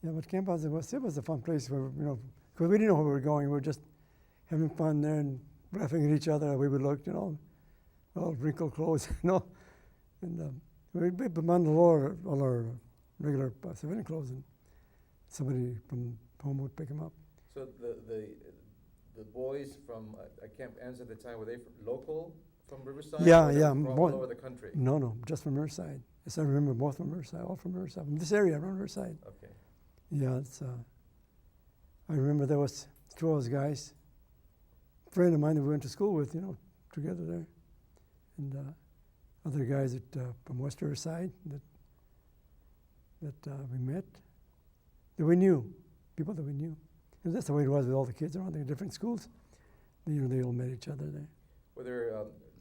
Yeah, but Camp House was a fun place where, because we didn't know where we were going. We were just having fun there and laughing at each other. We would look, all wrinkled clothes, and we'd put on all our regular civilian clothes, and somebody from home would pick them up. So the boys from Camp Anz at the time, were they local from Riverside? Yeah, or yeah. from all over the country? No, just from Riverside. Yes, I remember both from Riverside, all from Riverside, from this area around Riverside. Okay. Yeah, I remember there was two of those guys, a friend of mine that we went to school with, together there, and other guys from West Riverside that we met, that we knew, people that we knew. And that's the way it was with all the kids around the different schools. They all met each other there. Were there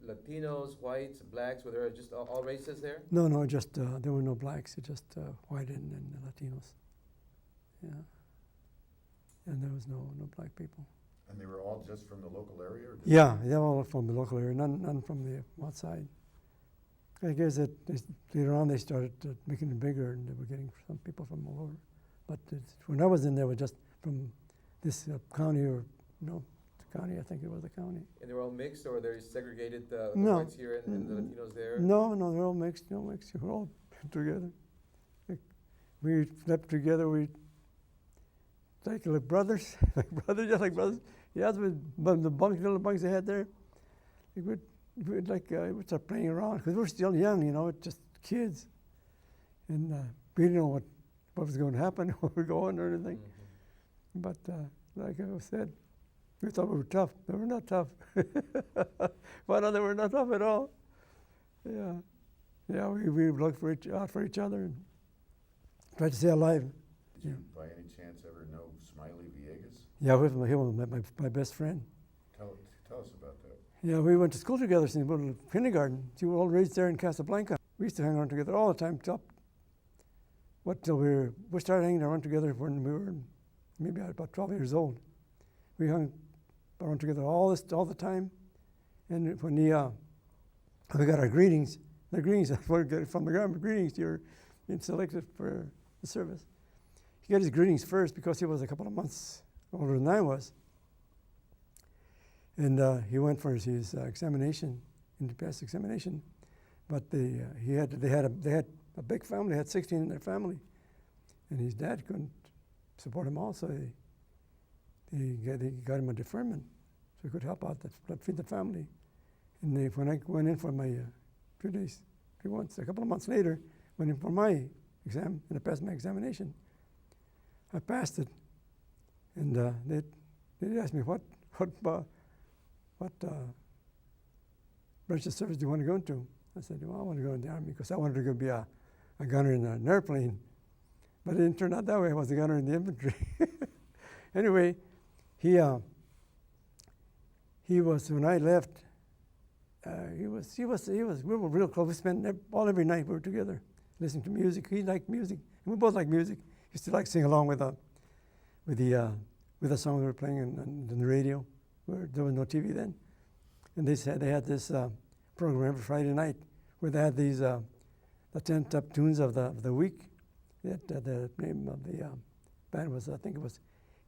Latinos, whites, blacks? Were there just all races there? No, just there were no blacks, just white and Latinos. Yeah. And there was no black people. And they were all just from the local area? Or Yeah, they're all from the local area, none from the outside. I guess that later on they started making it bigger, and they were getting some people from all over. But when I was in there, it was just from this county, or the county, I think it was the county. And they were all mixed, or were they segregated, the No. whites here and the Latinos there? No, they're all mixed, We're all together. We slept together, like brothers, just like brothers. Yeah, but the little bunks they had there, we'd start playing around, because we're still young, just kids. And we didn't know what was going to happen, where we're going or anything. Mm-hmm. But like I said, we thought we were tough. They were not tough. But they were not tough at all. Yeah, we looked out for each other and tried to stay alive. Did you, by any chance, ever know Smiley Villegas? Yeah, he was my best friend. Tell us about that. Yeah, we went to school together since we were kindergarten. We were all raised there in Casablanca. We used to hang around together all the time. Till we started hanging around together when we were maybe about 12 years old. We hung around together all the time. And when we got our greetings, from the government, greetings, you're being selected for the service. He got his greetings first because he was a couple of months older than I was. And he went for his examination, and he passed the examination. But they had a big family. They had 16 in their family, and his dad couldn't support him all, so they got him a deferment, so he could help out feed the family. And when I went in for my a couple of months later, went in for my exam, and I passed my examination. I passed it, and they asked me what branch of service do you want to go into? I said, well, I want to go in the Army because I wanted to go be a gunner in an airplane. But it didn't turn out that way. I was a gunner in the infantry. Anyway, he was, when I left, we were real close. We spent every night we were together listening to music. He liked music, and we both liked music. He used to like sing along with the song we were playing on the radio, where there was no TV then. And they had this program every Friday night where they had these the 10 top tunes of the week. The name of the band was, I think it was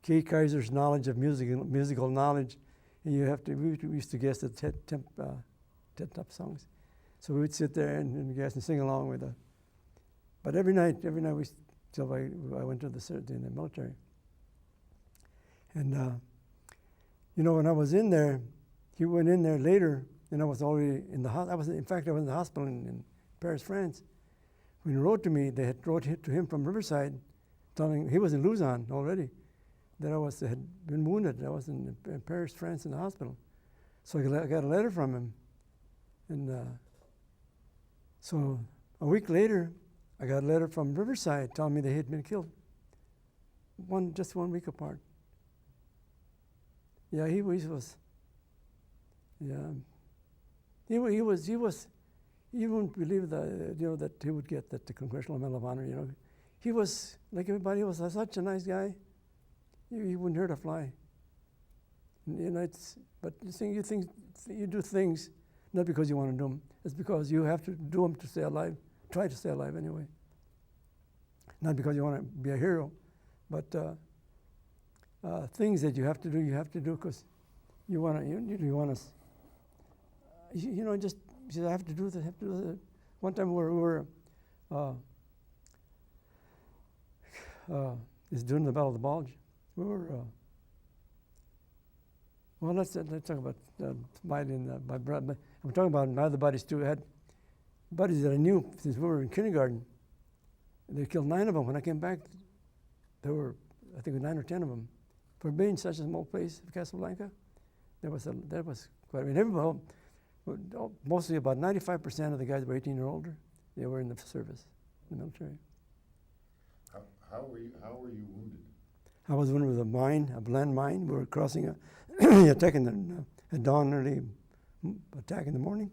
Kay Kaiser's Knowledge of Musical Knowledge. And we used to guess the 10 top songs. So we would sit there and guess and sing along with but every night till I went to in the military. And when I was in there, he went in there later, and I was already in the hospital. I was in the hospital in Paris, France. When he wrote to me, they had wrote to him from Riverside, telling he was in Lausanne already, that I had been wounded. I was in Paris, France, in the hospital. So I got a letter from him, and so a week later, I got a letter from Riverside telling me they had been killed. Just 1 week apart. Yeah, he was. Yeah, he was. You wouldn't believe that that he would get the Congressional Medal of Honor. He was like everybody. He was such a nice guy. He wouldn't hurt a fly. And, but you do things not because you want to do them. It's because you have to do them to stay alive. Try to stay alive anyway. Not because you want to be a hero, But things that you have to do because you want to, you want to, you know, just I have to do this, have to do this. One time we were is during the Battle of the Bulge. We were, well, let's talk about my brother. I'm talking about my other buddies too. I had buddies that I knew since we were in kindergarten. They killed 9 of them. When I came back, there were, I think, 9 or 10 of them. For being such a small place, Casablanca, that was quite. I mean, everybody, mostly about 95% of the guys were 18 or older. They were in the service, in the military. How were you wounded? I was wounded with a mine, a land mine. We were crossing attacking at dawn, early attack in the morning.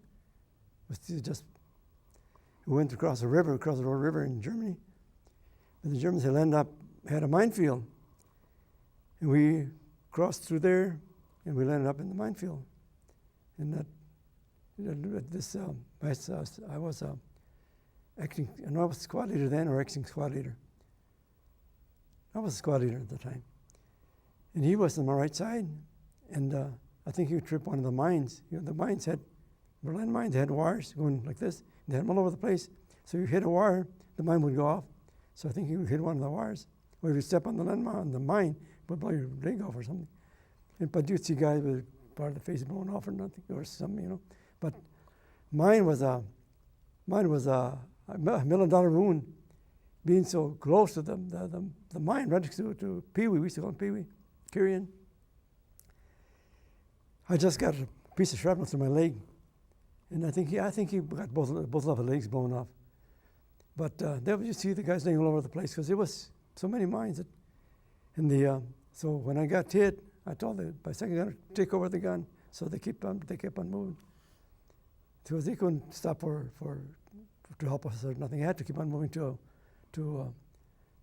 We went across the river, across the Road River in Germany. But the Germans had a minefield. And we crossed through there, and we landed up in the minefield. And I was acting, and I was squad leader then, or acting squad leader. I was a squad leader at the time. And he was on my right side, and I think he would trip one of the mines. You know, the mines had, Berlin mines had wires going like this. They had them all over the place. So you hit a wire, the mine would go off. So I think he would hit one of the wires. Or if you step on the mine, it would blow your leg off or something. But you'd see guys with part of the face blown off or nothing, or something, you know. But mine was a $1 million wound, being so close to the mine, right next to Pee Wee. We used to call him Pee Wee, Kyrian. I just got a piece of shrapnel through my leg, and I think he got both of the legs blown off. But there you see the guys laying all over the place because there was so many mines. So when I got hit, I told my second gunner to take over the gun. So they kept on moving. Because they couldn't stop to help us or nothing. They had to keep on moving to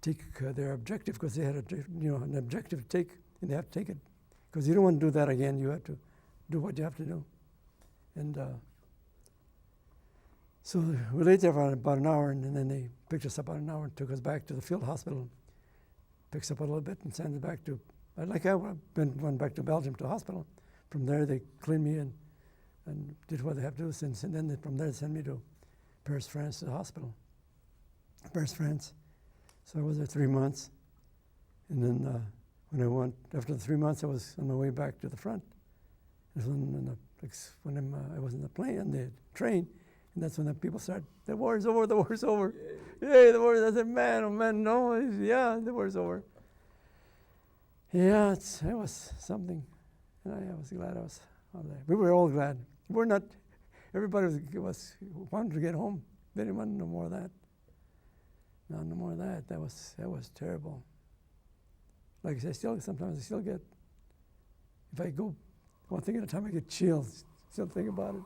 take their objective because they had an objective to take, and they have to take it. Because you don't want to do that again. You have to do what you have to do. And so we laid there for about an hour, and then they picked us up about an hour and took us back to the field hospital. Picked us up a little bit and sent us back to, I went back to Belgium to the hospital. From there, they cleaned me and did what they have to do. And then from there, they sent me to Paris, France, to the hospital. Paris, France. So I was there 3 months. And then when I went, after the 3 months, I was on my way back to the front. It was when I was in the train, and that's when the people started, the war's over, the war's over. Yay, the war. I said, man, oh man, no, yeah, the war's over. Yeah, it was something. And I was glad I was out there. We were all glad. We're not, everybody was wanted to get home. They didn't want no more of that. No more of that. That was terrible. Like I say, sometimes I still get, if I go one thing at a time, I get chills. Still think about it.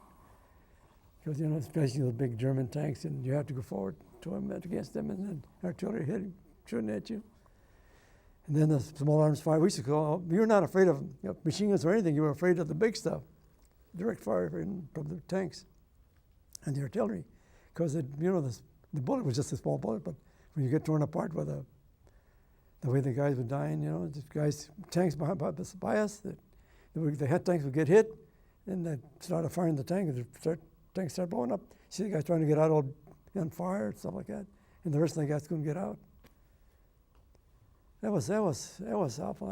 Because, you know, especially those big German tanks, and you have to go forward to them, against them, and then artillery hitting, shooting at you. And then the small arms fire, we used to call, you were not afraid of machine guns or anything, you were afraid of the big stuff. Direct fire from the tanks and the artillery. Because, the bullet was just a small bullet, but when you get torn apart by the way the guys were dying, tanks by us, the head tanks would get hit, and they started firing the tank, and the tanks started blowing up. See the guys trying to get out all on fire and stuff like that, and the rest of the guys couldn't get out. That was awful.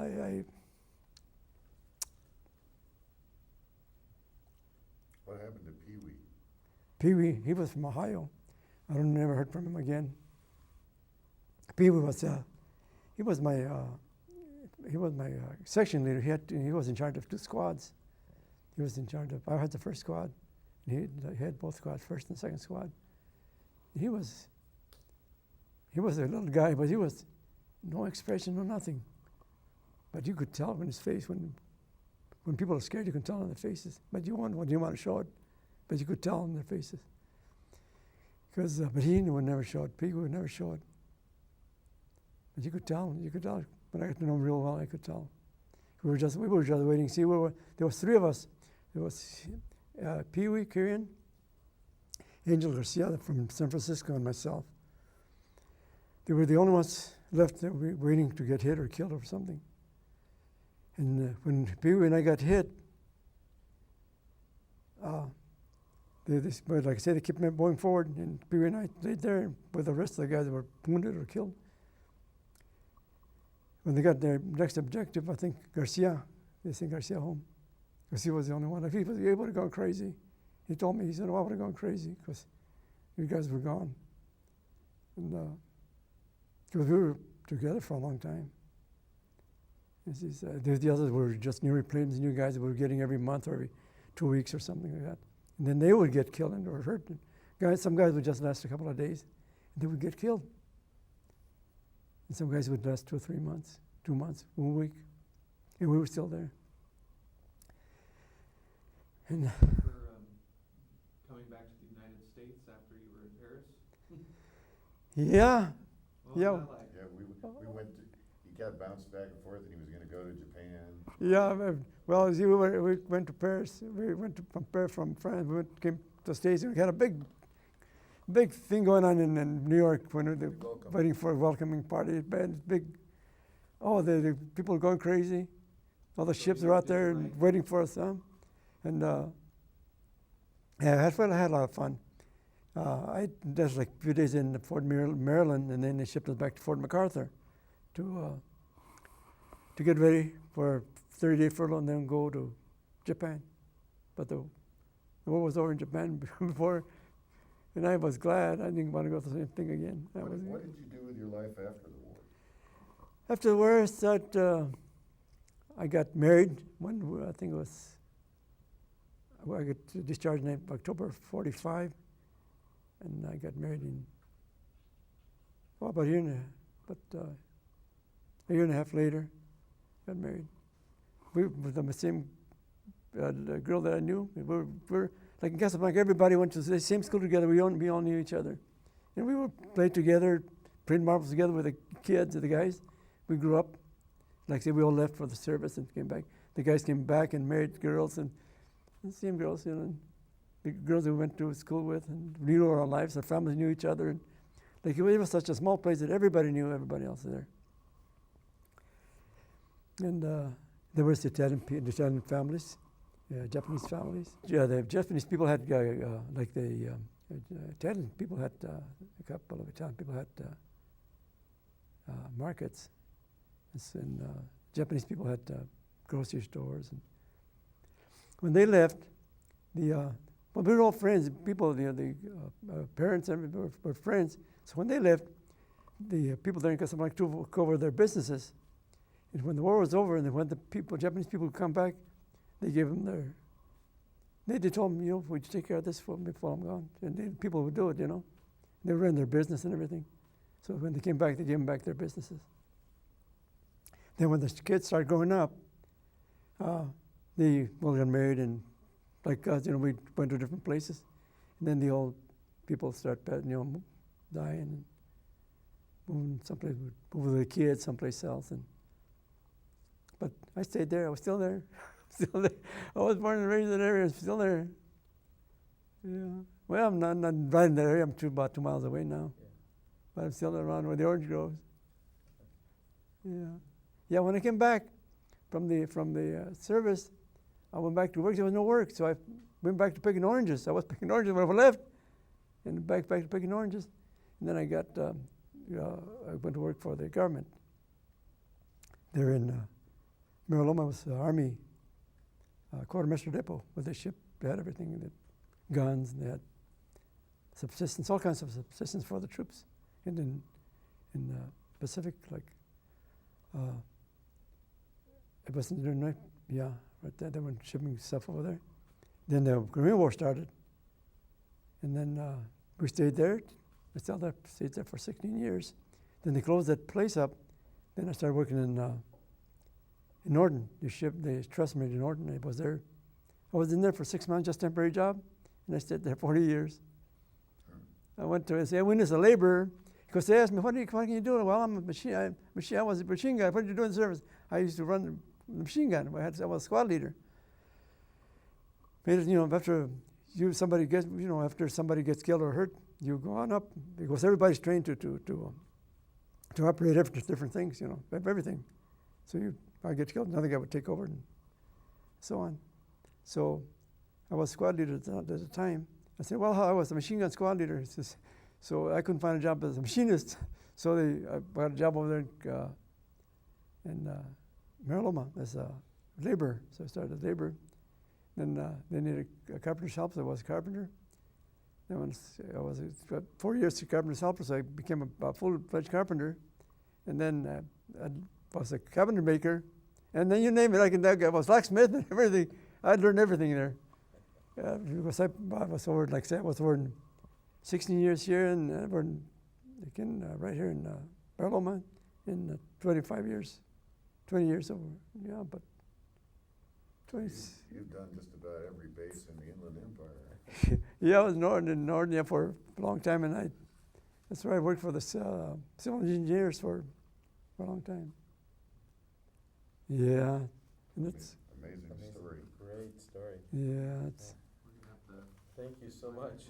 What happened to Pee Wee? Pee Wee, he was from Ohio. I never heard from him again. Pee Wee was my section leader. He was in charge of 2 squads. He was in charge of. I had the first squad. And he had both squads, first and second squad. He was a little guy, but he was no expression, no nothing. But you could tell in his face when people are scared, you can tell on their faces. But you want to show it, but you could tell on their faces. But he would never show it. People would never show it. But you could tell. When I got to know him real well, I could tell. We were just waiting. See, there was 3 of us. There was Pee Wee, Kyrian, Angel Garcia from San Francisco, and myself. They were the only ones left there waiting to get hit or killed or something. And when Pee Wee and I got hit, but like I said, they kept going forward, and Pee Wee and I stayed there with the rest of the guys that were wounded or killed. When they got their next objective, I think Garcia, they sent Garcia home, because he was the only one. If he would have gone crazy, he told me, he said, "Oh, I would have gone crazy because you guys were gone." And because we were together for a long time. The others were just new replacements, new guys that we were getting every month or every 2 weeks or something like that. And then they would get killed and or hurt. Some guys would just last a couple of days, and they would get killed. And some guys would last 2 or 3 months, 2 months, 1 week, and we were still there. And For coming back to the United States after you were in Paris? yeah, What was Yeah. that like? Yeah, we went to, he got bounced back and forth, and he was gonna go to Japan. yeah. Well, we went to Paris. We went from France. Came to the States. And we had a big thing going on in New York when we were Welcome. waiting for a welcoming party. Big. Oh, the people were going crazy. All the So ships you were out did there like- and waiting for us. And yeah, I had a lot of fun. I just like a few days in Fort Maryland, and then they shipped us back to Fort MacArthur to get ready for a 30-day furlough and then go to Japan. But the war was over in Japan before, and I was glad. I didn't want to go through the same thing again. What did you do with your life after the war? After the war, I got married. I think it was, I got discharged in October '45, and I got married in about a year and a half later. Got married. We were the same girl that I knew. We're like in Casablanca. Everybody went to the same school together. We all knew each other, and we would play together, playing marbles together with the kids, the guys. We grew up. Like I said, we all left for the service and came back. The guys came back and married girls, and the same girls, and the girls that we went to school with, and we knew our lives. Our families knew each other, and like it was such a small place that everybody knew everybody else there. And there was the Italian families, Japanese families. Yeah, the Japanese people had like the Italian people had a couple of Italian people had markets, and Japanese people had grocery stores. And when they left, we were all friends. People, the parents, and were friends. So when they left, the people there in Casablanca took over their businesses. And when the war was over, and when the Japanese people would come back, they gave them they told them, would you take care of this for me before I'm gone? And people would do it, They ran their business and everything. So when they came back, they gave them back their businesses. Then when the kids started growing up, they all got married, and like us, we went to different places. And then the old people start, dying and moving someplace, moving the kids someplace else. But I stayed there. I was still there. Still there. I was born and raised in that area. I'm still there. Yeah. Well, I'm not right in that area. I'm about 2 miles away now. Yeah. But I'm still around where the orange grows. Yeah. Yeah. When I came back from the service, I went back to work. There was no work, so I went back to picking oranges. I was picking oranges when I left, and back to picking oranges. And then I got I went to work for the government. They're in Mariloma. Was the Army quartermaster depot with the ship. They had everything. They had guns, and they had subsistence, all kinds of subsistence for the troops. And in the Pacific, like it was in the right there. They were shipping stuff over there. Then the Korean War started, and then we stayed there. I stayed there for 16 years. Then they closed that place up. Then I started working in Norton. They trusted me to Norton. I was there. I was in there for 6 months, just temporary job, and I stayed there 40 years. I went to say I went as a laborer because they asked me, what can you do? Well, I'm a machine. I was a machine guy. What did you do in the service? I used to run the machine gun. I was a squad leader. After somebody gets killed or hurt, you go on up because everybody's trained to to operate different things, you know, everything. So I get killed, another guy would take over and so on. So I was squad leader at the time. I said, well, I was a machine gun squad leader. He says, so I couldn't find a job as a machinist. So I got a job over there in Mariloma as a laborer. So I started as laborer. Then they needed a carpenter's help, so I was a carpenter. Then when I was 4 years a carpenter's helper, so I became a full-fledged carpenter. And then I was a cabinet maker. And then you name it, I was blacksmith and everything. I learned everything there. Because I was over, like I said, I was over 16 years here and again right here in Mariloma in 25 years. 20 years over, yeah, but 20. You've done just about every base in the Inland Empire. Yeah, I was in Northern for a long time, and that's where I worked for the civil engineers for a long time. Yeah, and it's Amazing story. Great story. yeah, it's. We're gonna have to Thank you so much.